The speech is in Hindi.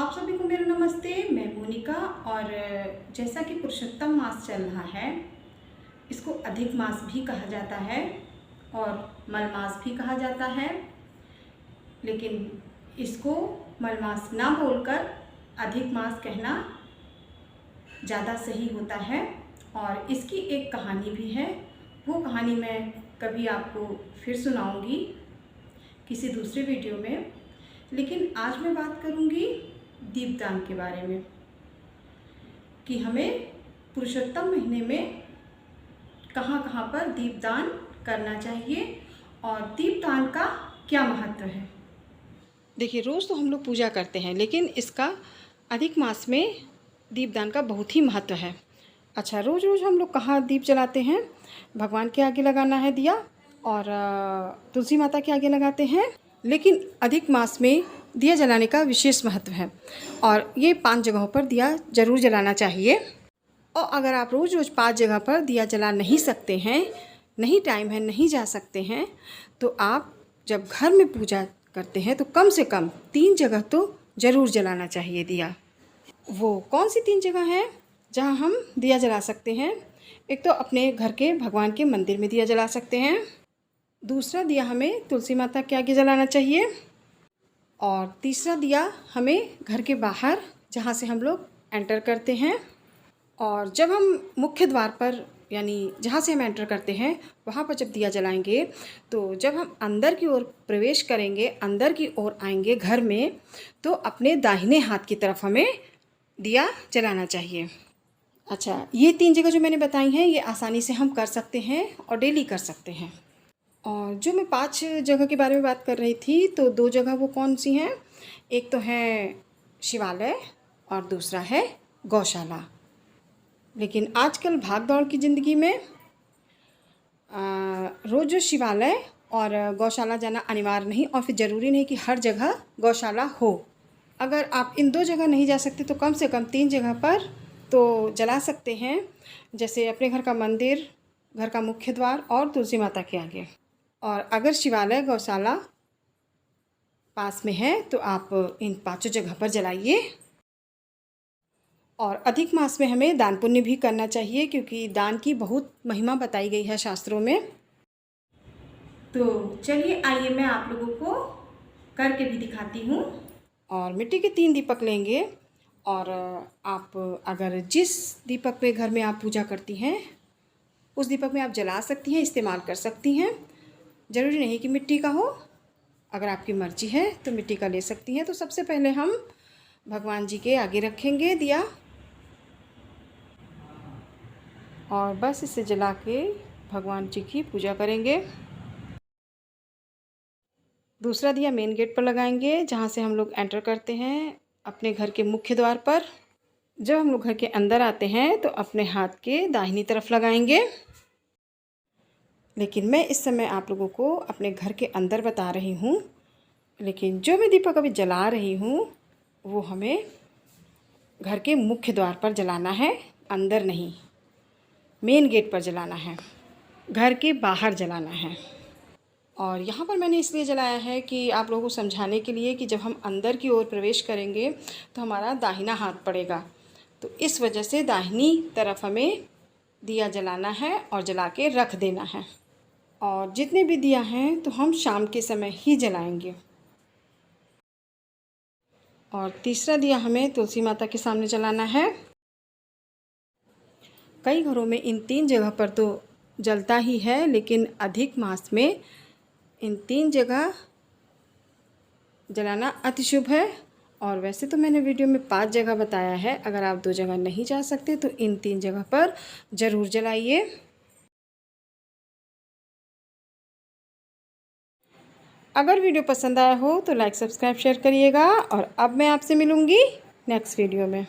आप सभी को मेरा नमस्ते। मैं मोनिका। और जैसा कि पुरुषोत्तम मास चल रहा है, इसको अधिक मास भी कहा जाता है और मल मास भी कहा जाता है, लेकिन इसको मल मास ना बोलकर अधिक मास कहना ज़्यादा सही होता है। और इसकी एक कहानी भी है, वो कहानी मैं कभी आपको फिर सुनाऊंगी किसी दूसरे वीडियो में। लेकिन आज मैं बात करूंगी दीपदान के बारे में कि हमें पुरुषोत्तम महीने में कहाँ कहाँ पर दीपदान करना चाहिए और दीपदान का क्या महत्व है। देखिए, रोज़ तो हम लोग पूजा करते हैं, लेकिन इसका अधिक मास में दीपदान का बहुत ही महत्व है। अच्छा, रोज़ रोज़ हम लोग कहाँ दीप जलाते हैं? भगवान के आगे लगाना है दिया और तुलसी माता के आगे लगाते हैं, लेकिन अधिक मास में दिया जलाने का विशेष महत्व है और ये 5 जगहों पर दिया ज़रूर जलाना चाहिए। और अगर आप रोज़ रोज़ 5 जगह पर दिया जला नहीं सकते हैं, नहीं टाइम है, नहीं जा सकते हैं, तो आप जब घर में पूजा करते हैं तो कम से कम 3 जगह तो ज़रूर जलाना चाहिए दिया। वो कौन सी 3 जगह हैं जहाँ हम दिया जला सकते हैं? एक तो अपने घर के भगवान के मंदिर में दिया जला सकते हैं, दूसरा दिया हमें तुलसी माता के आगे जलाना चाहिए, और तीसरा दिया हमें घर के बाहर जहाँ से हम लोग एंटर करते हैं। और जब हम मुख्य द्वार पर, यानी जहाँ से हम एंटर करते हैं, वहाँ पर जब दिया जलाएंगे तो जब हम अंदर की ओर प्रवेश करेंगे, अंदर की ओर आएंगे घर में, तो अपने दाहिने हाथ की तरफ हमें दिया जलाना चाहिए। अच्छा, ये 3 जगह जो मैंने बताई हैं, ये आसानी से हम कर सकते हैं और डेली कर सकते हैं। और जो मैं 5 जगह के बारे में बात कर रही थी, तो 2 जगह वो कौन सी हैं? एक तो है शिवालय और दूसरा है गौशाला। लेकिन आजकल भाग दौड़ की ज़िंदगी में रोज़ शिवालय और गौशाला जाना अनिवार्य नहीं, और फिर ज़रूरी नहीं कि हर जगह गौशाला हो। अगर आप इन 2 जगह नहीं जा सकते तो कम से कम 3 जगह पर तो जला सकते हैं, जैसे अपने घर का मंदिर, घर का मुख्य द्वार और तुलसी माता के आगे। और अगर शिवालय गौशाला पास में है तो आप इन 5 जगह पर जलाइए। और अधिक मास में हमें दान पुण्य भी करना चाहिए, क्योंकि दान की बहुत महिमा बताई गई है शास्त्रों में। तो चलिए, आइए मैं आप लोगों को करके भी दिखाती हूँ। और मिट्टी के 3 दीपक लेंगे, और आप अगर जिस दीपक पे घर में आप पूजा करती हैं उस दीपक में आप जला सकती हैं, इस्तेमाल कर सकती हैं। ज़रूरी नहीं कि मिट्टी का हो, अगर आपकी मर्ज़ी है तो मिट्टी का ले सकती हैं। तो सबसे पहले हम भगवान जी के आगे रखेंगे दिया, और बस इसे जला के भगवान जी की पूजा करेंगे। दूसरा दिया मेन गेट पर लगाएंगे, जहाँ से हम लोग एंटर करते हैं अपने घर के मुख्य द्वार पर। जब हम लोग घर के अंदर आते हैं तो अपने हाथ के दाहिनी तरफ लगाएंगे। लेकिन मैं इस समय आप लोगों को अपने घर के अंदर बता रही हूँ, लेकिन जो मैं दीपक अभी जला रही हूँ वो हमें घर के मुख्य द्वार पर जलाना है, अंदर नहीं। मेन गेट पर जलाना है, घर के बाहर जलाना है। और यहाँ पर मैंने इसलिए जलाया है कि आप लोगों को समझाने के लिए कि जब हम अंदर की ओर प्रवेश करेंगे तो हमारा दाहिना हाथ पड़ेगा, तो इस वजह से दाहिनी तरफ हमें दिया जलाना है और जला के रख देना है। और जितने भी दिया हैं तो हम शाम के समय ही जलाएंगे। और तीसरा दिया हमें तुलसी माता के सामने जलाना है। कई घरों में इन 3 जगह पर तो जलता ही है, लेकिन अधिक मास में इन 3 जगह जलाना अति शुभ है। और वैसे तो मैंने वीडियो में 5 जगह बताया है, अगर आप 2 जगह नहीं जा सकते तो इन 3 जगह पर ज़रूर जलाइए। अगर वीडियो पसंद आया हो तो लाइक, सब्सक्राइब, शेयर करिएगा। और अब मैं आपसे मिलूँगी नेक्स्ट वीडियो में।